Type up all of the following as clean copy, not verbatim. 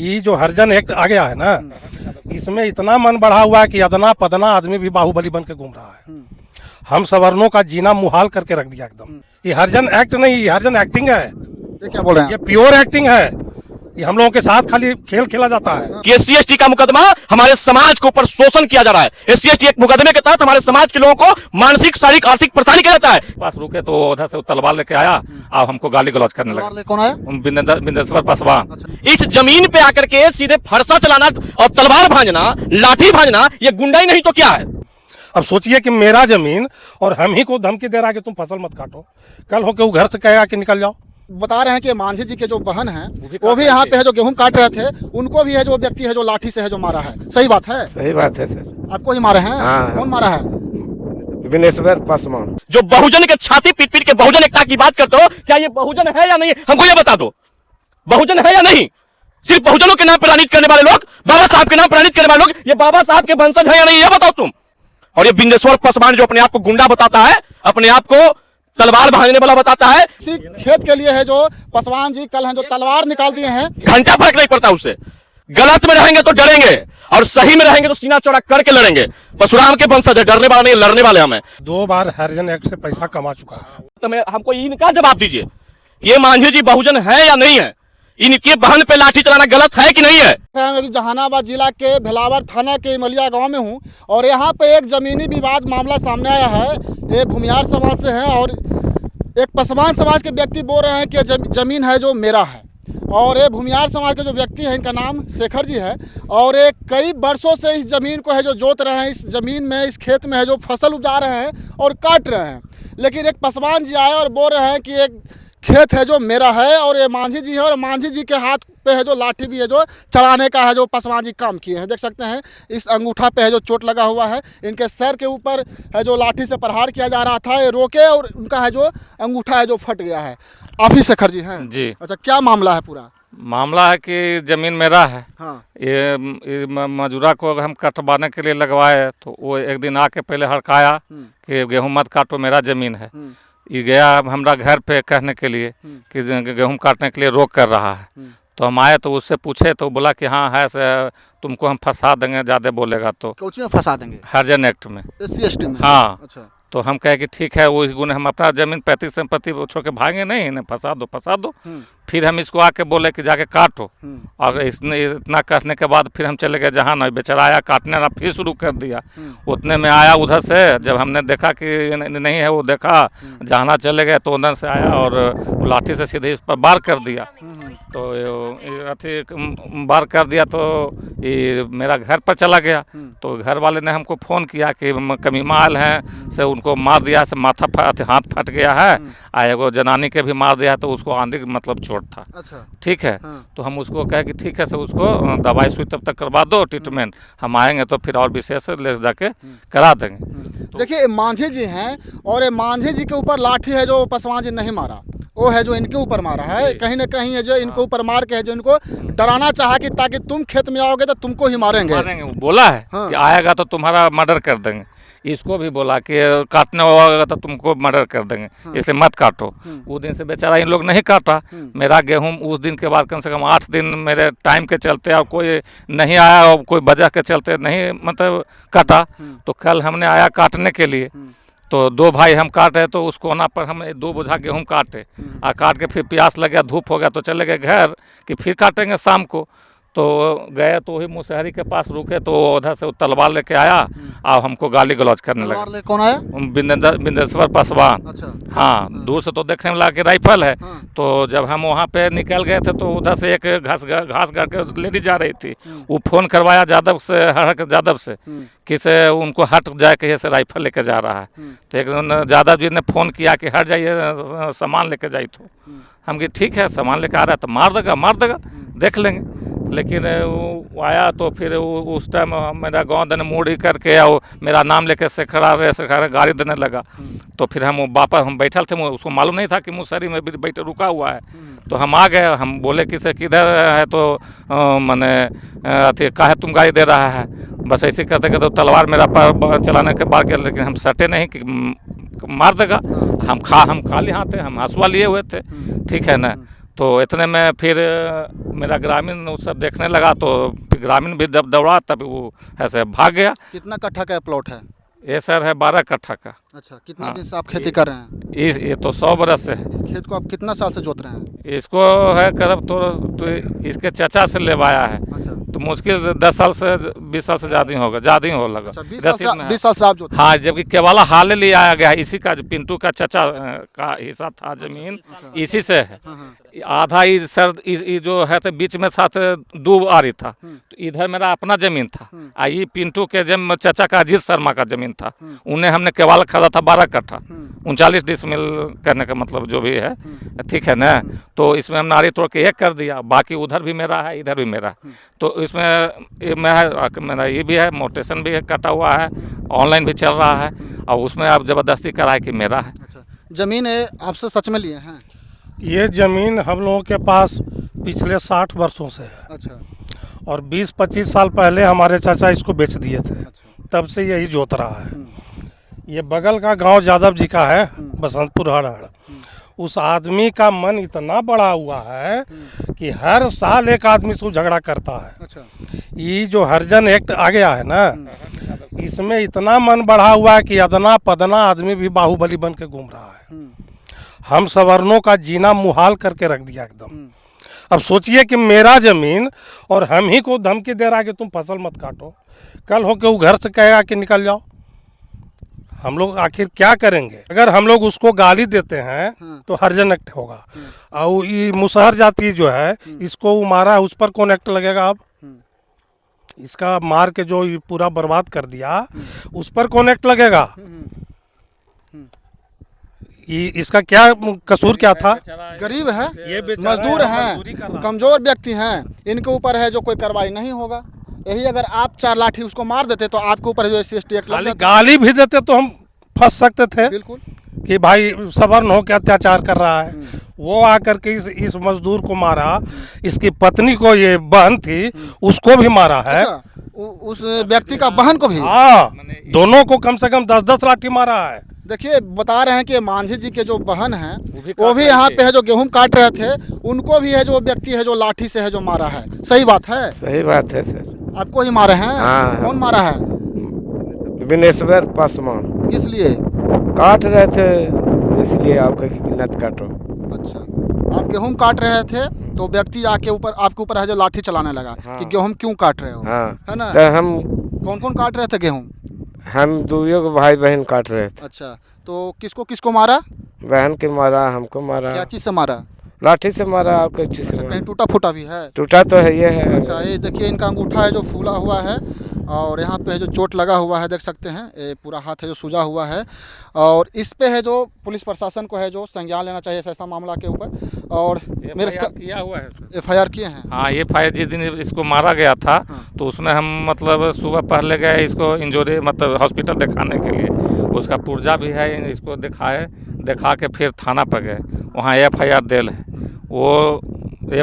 ये जो हरिजन एक्ट आ गया है ना, इसमें इतना मन बढ़ा हुआ है कि अदना पदना आदमी भी बाहुबली बन के घूम रहा है। हम सवर्णों का जीना मुहाल करके रख दिया एकदम। ये हरिजन एक्ट नहीं, ये हरिजन एक्टिंग है। ये क्या बोल रहे हैं? ये प्योर एक्टिंग है। ये हम लोगों के साथ खाली खेल खेला जाता है कि SC ST का मुकदमा हमारे समाज के ऊपर शोषण किया जा रहा है। SC ST एक मुकदमे के तहत हमारे समाज के लोगों को मानसिक शारीरिक आर्थिक परेशानी किया जाता है। पास रुके तो उधर से तलवार लेके आया और हमको गाली गलौज करने लगा। कौन है? बिंदेश्वर पासवान। इस जमीन पे आकर के सीधे फरसा चलाना और तलवार भांजना, लाठी भांजना, ये गुंडा ही नहीं तो क्या है? अब सोचिए कि मेरा जमीन और हम ही को धमकी दे रहा है कि तुम फसल मत काटो। कल होके वो घर से कहेगा कि निकल जाओ। बता रहे हैं कि मांझी जी के जो बहन हैं वो भी यहाँ पे है, जो गेहूं काट रहे थे, उनको भी है जो व्यक्ति है जो लाठी से है जो मारा है। सही बात है? सही बात है सर। आपको ही मारे हैं? हाँ। कौन मारा है? बिनेश्वर पासवान। जो बहुजन के छाती पीट पीट के बहुजन एकता की बात करते हो, क्या ये बहुजन है या नहीं? हमको ये बता दो, बहुजन है या नहीं? सिर्फ बहुजनों के नाम पर राजनीति करने वाले लोग, बाबा साहब के नाम पर राजनीति करने वाले लोग, ये बाबा साहब के वंशज है या नहीं, ये बताओ तुम। और ये बिंदेश्वर पासवान जो अपने आप को गुंडा बताता है, अपने आप को तलवार भांजने वाला बताता है। इसी खेत के लिए है जो पासवान जी कल हैं जो तलवार निकाल दिए हैं। घंटा फर्क नहीं पड़ता उससे। गलत में रहेंगे तो डरेंगे और सही में रहेंगे तो सीना चौड़ा करके लड़ेंगे। परशुराम के वंशज है, डरने वाला नहीं, लड़ने वाले हमें। 2 बार हरिजन एक्ट से पैसा कमा चुका है। तो हमको इनका जवाब दीजिए, ये मांझी जी बहुजन है या नहीं है? इनके बहन पे लाठी चलाना गलत है कि नहीं है? मैं अभी जहानाबाद जिला के भेलावर थाना के इमलिया गांव में हूं और यहां पे एक जमीनी विवाद मामला सामने आया है। ये भूमियार समाज से हैं और एक पासवान समाज के व्यक्ति बोल रहे हैं कि जमीन है जो मेरा है। और ये भूमियार समाज के जो व्यक्ति हैं, इनका नाम शेखर जी है और ये कई वर्षों से इस ज़मीन को है जो जोत रहे हैं, इस ज़मीन में, इस खेत में है जो फसल उपजा रहे हैं और काट रहे हैं। लेकिन एक पासवान जी आए और बोल रहे हैं कि एक खेत है जो मेरा है और ये मांझी जी है और मांझी जी के हाथ पे है जो लाठी भी है जो चलाने का है जो पासवान जी काम किए हैं। देख सकते हैं इस अंगूठा पे है जो चोट लगा हुआ है। इनके सर के ऊपर है जो लाठी से प्रहार किया जा रहा था, ये रोके और उनका है जो अंगूठा है जो फट गया है। आप ही शेखर जी हैं? जी। अच्छा, क्या मामला है पूरा? मामला है कि ज़मीन मेरा है। हाँ। ये मजूरा को हम कटवाने के लिए लगवाए तो वो एक दिन आके पहले हड़काया कि गेहूं मत काटो, मेरा ज़मीन है। ये गया हमरा घर पे कहने के लिए कि गेहूं काटने के लिए रोक कर रहा है। तो हम आए तो उससे पूछे तो बोला कि हाँ है से तुमको हम फंसा देंगे, ज़्यादा बोलेगा तो। कोच में फंसा देंगे? हरिजन एक्ट में, SC ST में? हाँ। अच्छा। तो हम कहे कि ठीक है, वो इस गुण हम अपना जमीन पैतृक संपत्ति छोड़ के भागेंगे नहीं, इन्हें फंसा दो फंसा दो। फिर हम इसको आके बोले कि जाके काटो और इसने इतना कहने के बाद फिर हम चले गए जहाँ ना, बेचारा आया काटने ना, फिर शुरू कर दिया। उतने में आया उधर से, जब हमने देखा कि नहीं है, वो देखा जहाँ चले गए तो उधर से आया और लाठी से सीधे इस पर वार कर दिया। तो अथी वार कर दिया तो ये मेरा घर पर चला गया। तो घर वाले ने हमको फ़ोन किया कि कमी माल हैं से उनको मार दिया, से माथा हाथ फट गया है, एगो जनानी के भी मार दिया, तो उसको आंधी मतलब चोट था। अच्छा। ठीक है। तो हम उसको कहे कि ठीक है से उसको दवाई सुई तब तक करवा दो, ट्रीटमेंट, हम आएंगे तो फिर और विशेष ले जाके करा देंगे। देखिए मांझी जी हैं और ये मांझी जी के ऊपर लाठी है जो पासवान जी नहीं मारा, वो है जो इनके ऊपर मारा है। कहीं ना कहीं है जो इनके ऊपर मार के है जो इनको डराना चाहा कि ताकि तुम खेत में आओगे तो तुमको ही मारेंगे। वो बोला है कि आएगा तो तुम्हारा मर्डर कर देंगे। इसको भी बोला कि काटने होगा तो तुमको मर्डर कर देंगे, इसे मत काटो। उस दिन से बेचारा इन लोग नहीं काटा मेरा गेहूं। उस दिन के बाद कम से कम 8 दिन मेरे टाइम के चलते और कोई नहीं आया और कोई वजह के चलते नहीं मतलब काटा। तो कल हमने आया काटने के लिए, तो 2 भाई हम काटे तो उस कोना पर हम 2 बोझा गेहूं काटे और काट के फिर प्यास लग गया, धूप हो गया, तो चले गए घर कि फिर काटेंगे शाम को। तो गए तो वही मुसहरी के पास रुके तो उधर से तलवार लेके आया और हमको गाली गलौज करने लगा। कौन है? बिंदेश्वर पासवान। अच्छा। हाँ, दूर से तो देखने में लगा कि राइफल है। तो जब हम वहाँ पे निकल गए थे तो उधर से एक घास गाड़ के लेडी जा रही थी, वो फ़ोन करवाया जादव से, हड़क जादव से कि से उनको हट जाए, कहीं से राइफल लेके जा रहा है। तो एक जादव जी ने फ़ोन किया कि हट जाइए, सामान लेके जाइए। तो हम कि ठीक है, सामान लेके आ रहा है तो मार देगा, देख लेंगे। लेकिन वो आया तो फिर उस टाइम मेरा गांव ने मूड़ी करके और मेरा नाम लेके शेखर गाड़ी देने लगा। तो फिर हम वापस हम बैठल थे, उसको मालूम नहीं था कि मुसहरी में भी बैठे रुका हुआ है। तो हम आ गए, हम बोले कि से किधर है, तो मैंने अथी काहे तुम गाड़ी दे रहा है, बस ऐसे करते करते तो तलवार मेरा पर चलाने के बाद किया। लेकिन हम सटे नहीं कि मार देगा। हम खाली हाथ थे, हम हंसुआ लिए हुए थे, ठीक है ना। तो इतने में फिर मेरा ग्रामीण वो सब देखने लगा, तो फिर ग्रामीण भी जब दौड़ा तब वो ऐसे भाग गया। कितना कट्ठा का प्लॉट है? ये सर है 12 कट्ठा का। अच्छा, कितने दिन से आप खेती कर रहे हैं? ये तो 100 बरस से है। इस खेत को आप कितना साल से जोत रहे हैं? इसको है करब तो इसके चाचा से लेवाया है, अच्छा, तो मुश्किल 10 साल से 20 साल से ज़्यादा ही होगा, ज़्यादा ही हो लगा। अच्छा, 20 रसीद में है। 20 साल से आप जोत? हाँ, जबकि केवल हाल ही आया गया है, इसी का पिंटू का चाचा का हिस्सा था जमीन, इसी से है। हाँ, हाँ। आधा ही सर जो है तो बीच में साथ दूब आ रही था, तो इधर मेरा अपना जमीन था, ये पिंटू के चाचा का अजीत शर्मा का जमीन था, उन्हें हमने केवल खरीदा था 12 कट्ठा 39 डिसमिल करने का मतलब जो भी है, ठीक है ना। तो इसमें हम नारी तोड़ के एक कर दिया, बाकी उधर भी मेरा है इधर भी मेरा है। तो इसमें मेरा ये भी है, मोटेशन भी कटा हुआ है, ऑनलाइन भी चल रहा है, और उसमें आप ज़बरदस्ती कराए कि मेरा है। अच्छा, जमीन आपसे सच में लिए हैं? ये ज़मीन हम लोगों के पास पिछले 60 वर्षों से है, अच्छा, और 20-25 साल पहले हमारे चाचा इसको बेच दिए थे, अच्छा। तब से यही जोत रहा है। ये बगल का गांव यादव जी का है, बसंतपुर हड़हड़। उस आदमी का मन इतना बड़ा हुआ है कि हर साल एक आदमी से वो झगड़ा करता है। अच्छा, ये जो हरिजन एक्ट आ गया है ना, इसमें इतना मन बढ़ा हुआ है कि अदना पदना आदमी भी बाहुबली बन के घूम रहा है। हम सवर्णों का जीना मुहाल करके रख दिया एकदम। अब सोचिए कि मेरा जमीन, और हम ही को धमकी दे रहा है कि तुम फसल मत काटो, कल हो के वो घर से कहेगा कि निकल जाओ। हम लोग आखिर क्या करेंगे? अगर हम लोग उसको गाली देते हैं तो हरिजन एक्ट होगा, और ये मुसहर जाति जो है इसको वो मारा है, उस पर कौन एक्ट लगेगा? अब इसका मार के जो ये पूरा बर्बाद कर दिया, उस पर कौन एक्ट लगेगा? इसका क्या कसूर क्या था? गरीब है, ये बेचारा मजदूर मजदूरी कर हैं, रहा है। कमजोर व्यक्ति हैं, इनके ऊपर है जो कोई कार्रवाई नहीं होगा। यही अगर आप 4 लाठी उसको मार देते तो आपके ऊपर जो SC/ST एक्ट लग खाली जाता। गाली भी देते तो हम फंस सकते थे बिल्कुल। कि भाई सवर्ण हो के अत्याचार कर रहा है। वो आकर के इस मजदूर को मारा, इसकी पत्नी को, ये बहन थी उसको भी मारा है। अच्छा, उस व्यक्ति का बहन को भी? हाँ, दोनों को कम से कम 10-10 लाठी मारा है। देखिए, बता रहे हैं कि मांझी जी के जो बहन हैं वो भी यहाँ पे है, जो गेहूं काट रहे थे, उनको भी है जो व्यक्ति है जो लाठी से है जो मारा है। सही बात है? सही बात है सर। आपको ही मारे हैं? हाँ। कौन मारा है? बिनेश्वर पासवान किस लिए? काट रहे थे, इसलिए आपका नत काटो। अच्छा, आप गेहूं काट रहे थे तो व्यक्ति आके ऊपर आपके ऊपर है जो लाठी चलाने लगा। हाँ। कि गेहूं क्यों काट रहे हो? हाँ, है ना? तो हम कौन कौन काट रहे थे गेहूं? दूरियों को भाई बहन काट रहे थे। अच्छा, तो किसको किसको मारा? बहन के मारा, हमको मारा, क्या चीज़ से मारा? लाठी से मारा, आपको चीज से अच्छा, मारा। कहीं टूटा फूटा भी है? टूटा तो है, ये है। अच्छा, ये देखिए इनका अंगूठा है जो फूला हुआ है, और यहाँ पे है जो चोट लगा हुआ है, देख सकते हैं। ये पूरा हाथ है जो सूजा हुआ है, और इस पे है जो पुलिस प्रशासन को है जो संज्ञान लेना चाहिए ऐसा मामला के ऊपर। और मेरे किया हुआ है सर। FIR किए हैं? हाँ, ये फायर जिस दिन इसको मारा गया था, तो उसमें हम मतलब सुबह पहले गए इसको इंजरी मतलब हॉस्पिटल दिखाने के लिए, उसका पुर्जा भी है, इसको दिखा के फिर थाना पर गए, वहाँ FIR देल है। वो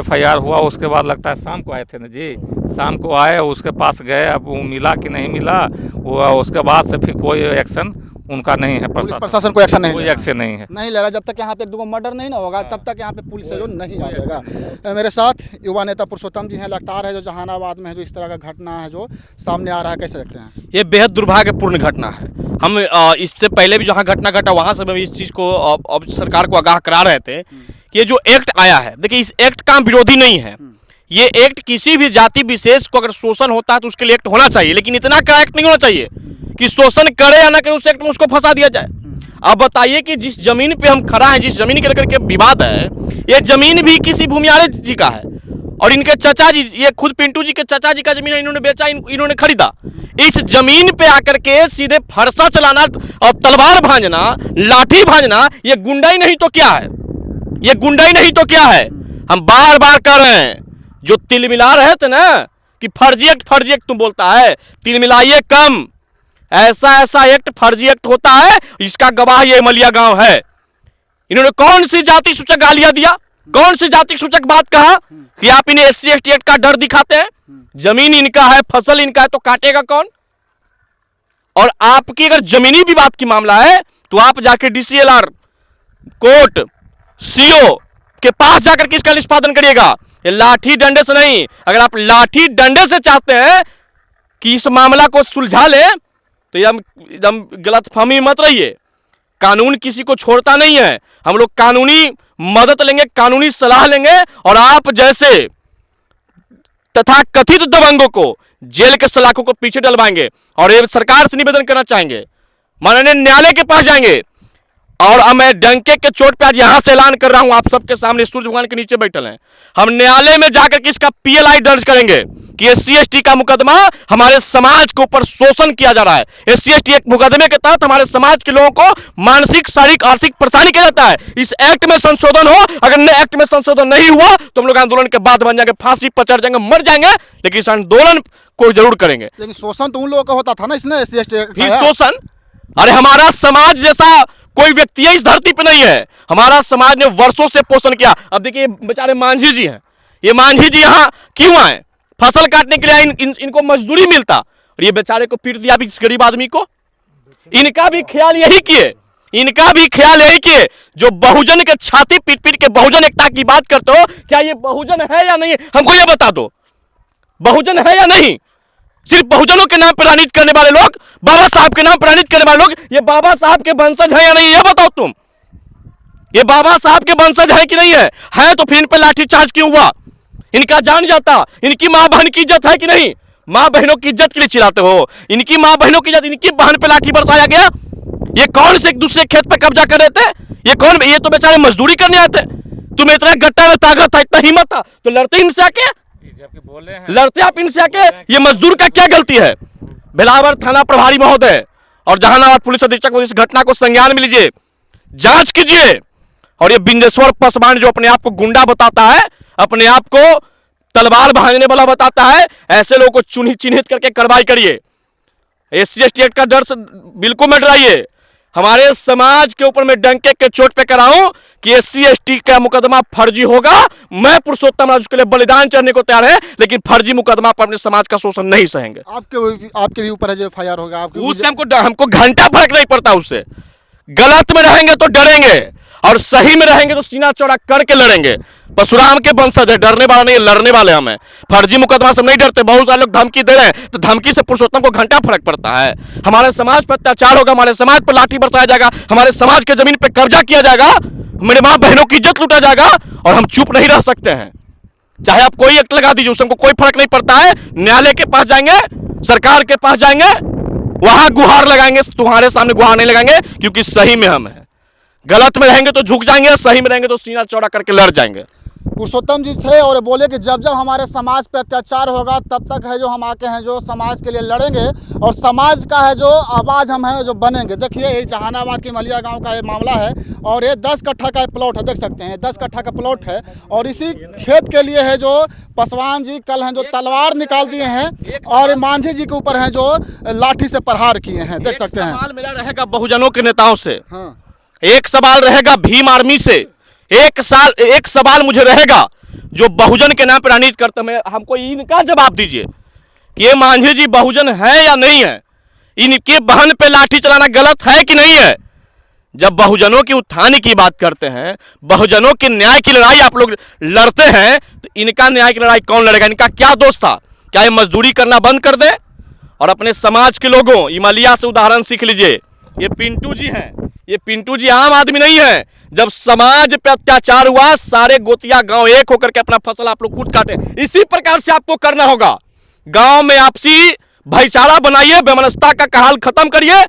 FIR हुआ, उसके बाद लगता है शाम को आए थे ना जी, शाम को आए, उसके पास गए, अब वो मिला कि नहीं मिला, वो उसके बाद से फिर कोई एक्शन उनका नहीं है। पुलिस प्रशासन कोई एक्शन नहीं कोई ले रहा? एक्शन नहीं है, नहीं ले रहा। जब तक यहाँ पे 2 मर्डर नहीं ना होगा तब तक यहाँ पे पुलिस है जो नहीं आएगा। मेरे साथ युवा नेता पुरुषोत्तम जी हैं, लगातार है जो जहानाबाद में है जो इस तरह का घटना है जो सामने आ रहा है, कैसे देखते हैं? ये बेहद दुर्भाग्यपूर्ण घटना है। हम इससे पहले भी जहाँ घटना घटा वहाँ से हम इस चीज़ को अब सरकार को आगाह करा रहे थे कि ये जो एक्ट आया है, देखिए इस एक्ट का विरोधी नहीं है। ये एक्ट किसी भी जाति विशेष को अगर शोषण होता है तो उसके लिए एक्ट होना चाहिए, लेकिन इतना कड़ा एक्ट नहीं होना चाहिए कि शोषण करे या ना करे उस एक्ट में उसको फंसा दिया जाए। अब बताइए कि जिस जमीन पे हम खड़ा हैं, जिस जमीन के लेकर के विवाद है, ये जमीन भी किसी भूमियारे जी का है, और इनके चाचा जी, ये खुद पिंटू जी के चाचा जी का जमीन है, इन्होंने बेचा, इन्होंने खरीदा। इस जमीन पे आकर के सीधे फरसा चलाना और तलवार भांजना, लाठी भांजना, ये गुंडाई नहीं तो क्या है? ये गुंडाई नहीं तो क्या है? हम बार बार कह रहे हैं, जो तिलमिला रहे थे ना कि फर्जी एक्ट तुम बोलता है, तिलमिलाइए कम। ऐसा एक्ट फर्जी एक्ट होता है, इसका गवाह ये मलिया गांव है। इन्होंने कौन सी जाति सूचक गालियां दिया, कौन सी जाति सूचक बात कहा कि आप इन्हें SC/ST एक्ट का डर दिखाते हैं? जमीन इनका है, फसल इनका है, तो काटेगा कौन? और आपकी अगर जमीनी विवाद की मामला है तो आप जाके DCLR, कोर्ट, CO के पास जाकर के इसका निष्पादन करिएगा, ये लाठी डंडे से नहीं। अगर आप लाठी डंडे से चाहते हैं कि इस मामला को सुलझा ले तो एकदम गलतफहमी मत रहिए। कानून किसी को छोड़ता नहीं है, हम लोग कानूनी मदद लेंगे, कानूनी सलाह लेंगे और आप जैसे तथा कथित दबंगों को जेल के सलाखों को पीछे डलवाएंगे। और ये सरकार से निवेदन करना चाहेंगे, माननीय न्यायालय के पास जाएंगे और अब मैं डंके के चोट पे आज यहां से ऐलान कर रहा हूं, आप सबके सामने सूर्य भगवान के नीचे बैठल हैं, हम न्यायालय में जाकर के इसका PLI दर्ज करेंगे कि SC/ST का मुकदमा हमारे समाज के ऊपर शोषण किया जा रहा है। SC/ST एक मुकदमे के तहत हमारे समाज के लोगों को मानसिक, शारीरिक, आर्थिक परेशानी किया जाता है। इस एक्ट में संशोधन हो, अगर एक्ट में संशोधन नहीं हुआ तो हम लोग आंदोलन के बाद बन जाएंगे, फांसी पर चढ़ जाएंगे, मर जाएंगे, लेकिन इस आंदोलन को जरूर करेंगे। लेकिन शोषण तो उन लोगों का होता था ना, इसने SC/ST फिर शोषण, अरे हमारा समाज जैसा कोई व्यक्ति है इस धरती पे नहीं है, हमारा समाज ने वर्षों से पोषण किया। अब देखिए बेचारे मांझी जी हैं, ये मांझी जी यहाँ क्यों आए? फसल काटने के लिए इनको मजदूरी मिलता और ये बेचारे को पीट दिया भी इस गरीब आदमी को। इनका भी ख्याल यही किए जो बहुजन के छाती पीट पीट के बहुजन एकता की बात करते हो, क्या ये बहुजन है या नहीं? हमको ये बता दो, बहुजन है या नहीं? सिर्फ बहुजनों के नाम पर राजनीति करने वाले लोग, बाबा साहब के नाम पर राजनीति करने वाले लोग, ये बाबा साहब के वंशज है या नहीं? ये बताओ तुम, ये बाबा साहब के वंशज है कि नहीं है तो फिर इन पे लाठीचार्ज क्यों हुआ? इनका जान जाता, इनकी माँ बहन की इज्जत है कि नहीं? माँ बहनों की इज्जत के लिए चिल्लाते हो, इनकी माँ बहनों की इज्जत, इनकी बहन पे लाठी बरसाया गया। ये कौन से एक दूसरे खेत पे कब्जा कर रहे थे? ये कौन? ये तो बेचारे मजदूरी करने आते। तुम्हें इतना गट्टा में ताकत था, इतना हिम्मत था तो लड़ते इनसे आके, लड़ते आप इनसे आके। ये मजदूर का क्या गलती है? भेलावर थाना प्रभारी महोदय और जहानाबाद पुलिस अधीक्षक इस घटना को संज्ञान में लीजिए, जांच कीजिए। और ये बिंदेश्वर पासवान जो अपने आप को गुंडा बताता है, अपने आप को तलवार भांजने वाला बताता है, ऐसे लोगों को चिन्हित करके कार्रवाई करिए। SC/ST एक्ट का डर से बिल्कुल मत डराइए। हमारे समाज के ऊपर मैं डंके के चोट पे कराऊं कि SC/ST का मुकदमा फर्जी होगा, मैं पुरुषोत्तम राज उसके लिए बलिदान चढ़ने को तैयार है, लेकिन फर्जी मुकदमा पर अपने समाज का शोषण नहीं सहेंगे। आपके भी ऊपर है जो FIR होगा, उससे हमको घंटा फर्क नहीं पड़ता। उससे गलत में रहेंगे तो डरेंगे और सही में रहेंगे तो सीना चौड़ा करके लड़ेंगे। परशुराम के वंशज है, डरने वाला नहीं, लड़ने वाले हमें। फर्जी मुकदमा से नहीं डरते। बहुत सारे लोग धमकी दे रहे हैं तो धमकी से पुरुषोत्तम को घंटा फर्क पड़ता है। हमारे समाज पर अत्याचार होगा, हमारे समाज पर लाठी बरसाया जाएगा, हमारे समाज के जमीन पर कब्जा किया जाएगा, मेरे माँ बहनों की इज्जत लूटा जाएगा और हम चुप नहीं रह सकते हैं। चाहे आप कोई एक्ट लगा दीजिए, उससे हमको कोई फर्क नहीं पड़ता है। न्यायालय के पास जाएंगे, सरकार के पास जाएंगे, वहां गुहार लगाएंगे, तुम्हारे सामने गुहार नहीं लगाएंगे, क्योंकि सही में हम हैं। गलत में रहेंगे तो झुक जाएंगे, सही में रहेंगे तो सीना चौड़ा करके लड़ जाएंगे। पुरुषोत्तम जी थे और बोले कि जब जब हमारे समाज पे अत्याचार होगा तब तक है जो हम आके हैं जो समाज के लिए लड़ेंगे और समाज का है जो आवाज़ हम हैं जो बनेंगे। देखिए ये जहानाबाद के मलिया गांव का ये मामला है और ये 10 कट्ठा का प्लॉट है, देख सकते हैं 10 कट्ठा का प्लॉट है और इसी खेत के लिए है जो पासवान जी कल हैं जो तलवार निकाल दिए हैं और मांझी जी के ऊपर हैं जो लाठी से प्रहार किए हैं, देख सकते हैं। सवाल मेरा रहेगा बहुजनों के नेताओं से, हाँ। एक सवाल रहेगा भीम आर्मी से, एक सवाल मुझे रहेगा जो बहुजन के नाम पर राजनीति करते हैं, हमको इनका जवाब दीजिए कि ये मांझी जी बहुजन है या नहीं है? इनके बहन पे लाठी चलाना गलत है कि नहीं है? जब बहुजनों की उत्थान की बात करते हैं, बहुजनों के न्याय की लड़ाई आप लोग लड़ते हैं, तो इनका न्याय की लड़ाई कौन लड़ेगा? इनका क्या दोष था? क्या ये मजदूरी करना बंद कर दे? और अपने समाज के लोगों, इमलिया से उदाहरण सीख लीजिए। ये पिंटू जी हैं, ये पिंटू जी आम आदमी नहीं है। जब समाज पे अत्याचार हुआ, सारे गोतिया गांव एक होकर के अपना फसल आप लोग खुद काटे। इसी प्रकार से आपको करना होगा। गांव में आपसी भाईचारा बनाइए, बेमनस्ता का कहाल खत्म करिए,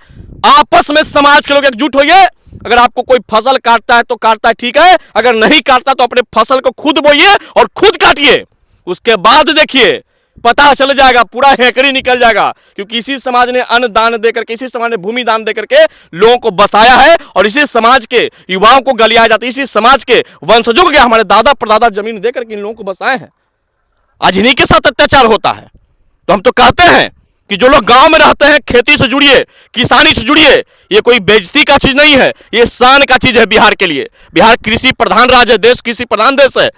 आपस में समाज के लोग एकजुट होइए। अगर आपको कोई फसल काटता है तो काटता है, ठीक है। अगर नहीं काटता तो अपने फसल को खुद बोइए और खुद काटिए। उसके बाद देखिए पता चल जाएगा, पूरा हेकड़ी निकल जाएगा। क्योंकि इसी समाज ने अन्न दान देकर के, इसी समाज ने भूमि दान देकर के लोगों को बसाया है और इसी समाज के युवाओं को गलियाया जाता है। इसी समाज के वंशजों को हमारे दादा परदादा जमीन देकर के इन लोगों को बसाए हैं। आज इन्हीं के साथ अत्याचार होता है। तो हम तो कहते हैं कि जो लोग गांव में रहते हैं, खेती से जुड़िए, किसानी से जुड़िए। ये कोई बेइज्जती का चीज नहीं है, ये शान का चीज है बिहार के लिए। बिहार कृषि प्रधान राज्य है, देश कृषि प्रधान देश है।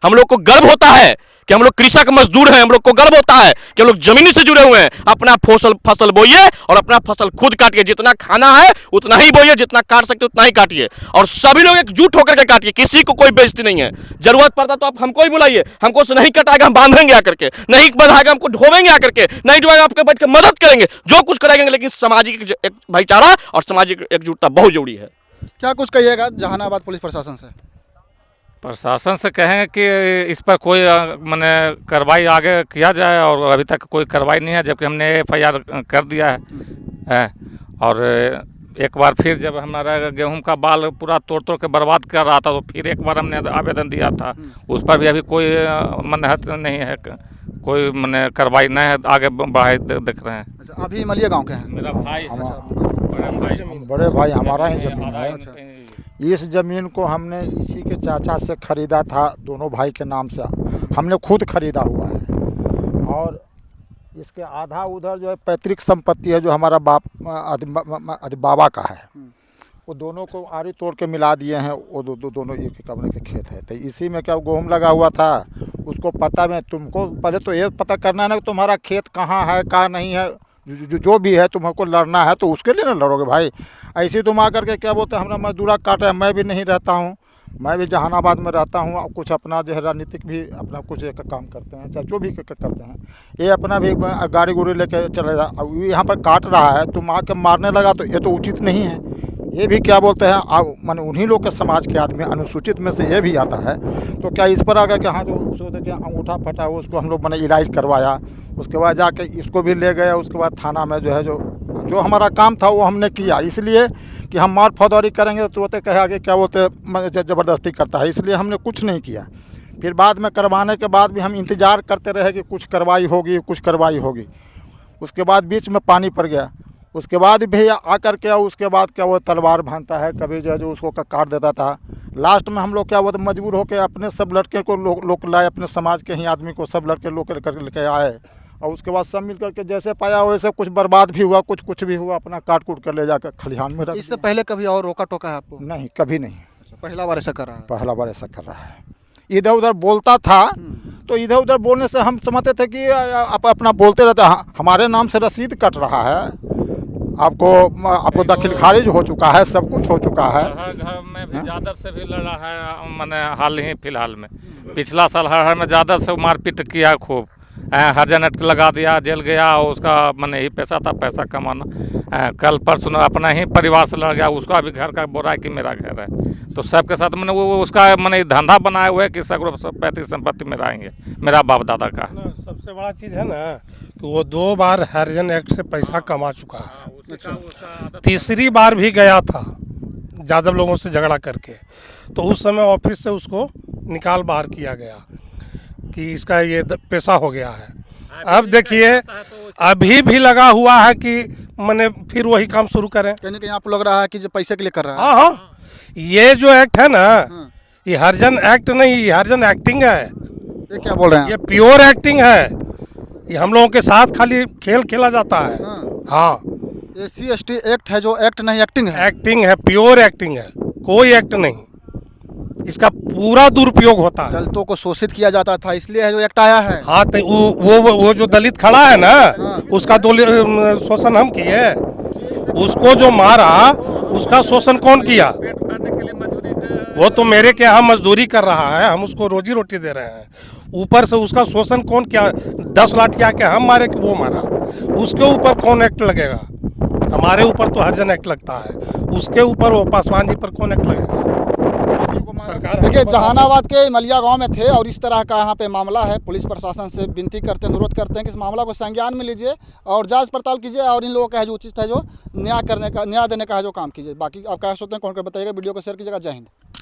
हम लोग को गर्व होता है कि हम लोग कृषक मजदूर हैं, हम लोग को गर्व होता है कि हम लोग जमीनी से जुड़े हुए हैं। अपना फसल बोइए और अपना फसल खुद काटिए, जितना खाना है उतना ही बोइए, जितना काट सकते उतना ही काटिए, और सभी लोग एकजुट होकर के काटिए, किसी को कोई बेइज्जती नहीं है। जरूरत पड़ता तो आप हमको ही बुलाइए, हमको से नहीं कटाएगा हम बांधेंगे आकर के, नहीं बंधाएगा हमको ढोवेंगे आकर के, नहीं ढोएगा आपके बैठ के मदद करेंगे, जो कुछ करेंगे, लेकिन सामाजिक एक भाईचारा और सामाजिक एकजुटता बहुत जरूरी है। क्या कुछ कहिएगा जहानाबाद पुलिस प्रशासन से? प्रशासन से कहेंगे कि इस पर कोई माने कार्रवाई आगे किया जाए, और अभी तक कोई कार्रवाई नहीं है, जबकि हमने FIR कर दिया है। और एक बार फिर जब हमारा गेहूं का बाल पूरा तोड़ तोड़ के बर्बाद कर रहा था, तो फिर एक बार हमने आवेदन दिया था, उस पर भी अभी कोई मनहत नहीं है, कोई मैंने कार्रवाई नहीं है, आगे बढ़ाए देख रहे हैं। अच्छा, अभी मलिया गांव के हैं? मेरा भाई बड़े भाई हमारा ही जमीन है। इस ज़मीन को हमने इसी के चाचा से ख़रीदा था, दोनों भाई के नाम से हमने खुद ख़रीदा हुआ है। और इसके आधा उधर जो है पैतृक संपत्ति है, जो हमारा बाबा का है, वो दोनों को आरी तोड़ के मिला दिए हैं। वो दोनों एक कमरे के खेत है, तो इसी में क्या गेहूँ लगा हुआ था, उसको पता में तुमको पहले तो ये पता करना है ना कि तुम्हारा खेत कहाँ है, कहाँ नहीं है, जो भी है तुमको लड़ना है तो उसके लिए ना लड़ोगे भाई। ऐसे तुम आकर के क्या बोलते हैं हमारा मजदूरा काट है। मैं भी नहीं रहता हूँ, मैं भी जहानाबाद में रहता हूँ, कुछ अपना जो है राजनीतिक भी अपना कुछ एक काम करते हैं, चाहे जो भी करते हैं, ये अपना भी गाड़ी गुड़ी लेके चले जा, यहाँ पर काट रहा है, तुम आके मारने लगा तो ये तो उचित नहीं है। ये भी क्या बोलते हैं माने उन्हीं लोग के समाज के आदमी अनुसूचित में से ये भी आता है। तो क्या इस पर आ गया कि हाँ जो उसको देखिए अंगूठा फटा हो, उसको हम लोग मैंने इलाज करवाया, उसके बाद जाके इसको भी ले गए, उसके बाद थाना में जो है जो हमारा काम था वो हमने किया, इसलिए कि हम मार फौदारी करेंगे तो तुरंत कहे आगे क्या बोलते ज़बरदस्ती करता है, इसलिए हमने कुछ नहीं किया। फिर बाद में करवाने के बाद भी हम इंतज़ार करते रहे कि कुछ कार्रवाई होगी, कुछ कार्रवाई होगी। उसके बाद बीच में पानी पड़ गया, उसके बाद भी आकर के उसके बाद क्या वो तलवार भानता है, कभी जो है जो उसको काट देता था। लास्ट में हम लोग क्या वो मजबूर होकर अपने सब लड़के को लोग लाए, अपने समाज के ही आदमी को सब लड़के लोग लेकर आए, और उसके बाद सब मिल करके जैसे पाया वैसे कुछ बर्बाद भी हुआ, कुछ भी हुआ, अपना काट कूट कर ले जाकर खलिहान में रख। इससे पहले कभी और रोका टोका है आपको? नहीं, कभी नहीं। पहला बार ऐसा कर रहा है? पहला बार ऐसा कर रहा है। इधर उधर बोलता था, तो इधर उधर बोलने से हम समझते थे कि आप अपना बोलते रहते, हमारे नाम से रसीद कट रहा है, आपको दाखिल खारिज हो चुका है, सब कुछ हो चुका है। हर में भी यादव से भी लड़ा है, मैंने हाल ही फिलहाल में पिछला साल हर में यादव से मारपीट किया खूब, हरजन एक्ट लगा दिया, जेल गया, उसका मैंने ही पैसा था, पैसा कमाना। कल परसों अपना ही परिवार से लड़ गया, उसका भी घर का बोला कि मेरा घर है, तो सबके साथ मैंने वो उसका मैंने धंधा बनाया हुआ है कि सगरो पैतृक संपत्ति में रहेंगे, मेरा बाप दादा का। सबसे बड़ा चीज़ है ना कि वो 2 बार हरिजन एक्ट से पैसा कमा चुका है, तीसरी बार भी गया था यादव लोगों से झगड़ा करके, तो उस समय ऑफिस से उसको निकाल बाहर किया गया कि इसका ये पैसा हो गया है। अब देखिए अभी भी लगा हुआ है कि मैंने फिर वही काम शुरू करें। कहीं ना कहीं आपको लग रहा है कि जो पैसे के लिए कर रहा है? हाँ हाँ, ये जो एक्ट है ना, ये हरिजन एक्ट नहीं, ये हरिजन एक्टिंग है। ये क्या बोल रहे हैं? ये प्योर एक्टिंग है, ये हम लोगों के साथ खाली खेल खेला जाता है। हाँ, ये SC/ST एक्ट है, जो एक्ट नहीं एक्टिंग है। एक्टिंग है, प्योर एक्टिंग है, कोई एक्ट नहीं, इसका पूरा दुरुपयोग होता है। दलितों को शोषित किया जाता था, इसलिए है जो एक्ट आया है। हाँ, तो वो जो दलित खड़ा है ना, उसका शोषण हम किए, उसको जो मारा उसका शोषण कौन किया? वो तो मेरे के यहाँ मजदूरी कर रहा है, हम उसको रोजी रोटी दे रहे हैं, ऊपर से उसका शोषण कौन किया? 10 लाठी आके हम मारे कि वो मारा? उसके ऊपर कौन एक्ट लगेगा? हमारे ऊपर तो हरिजन एक्ट लगता है, उसके ऊपर वो पासवान जी पर कौन एक्ट लगेगा? सरकार। देखिए, जहानाबाद के मलिया गांव में थे और इस तरह का यहाँ पे मामला है। पुलिस प्रशासन से विनती करते हैं, अनुरोध करते हैं कि इस मामला को संज्ञान में लीजिए और जांच पड़ताल कीजिए, और इन लोगों का है जो उचित है, जो न्याय देने का है जो काम कीजिए। बाकी आप क्या सोचते हैं, कौन कर बताइएगा। वीडियो को शेयर कीजिएगा। जय हिंद।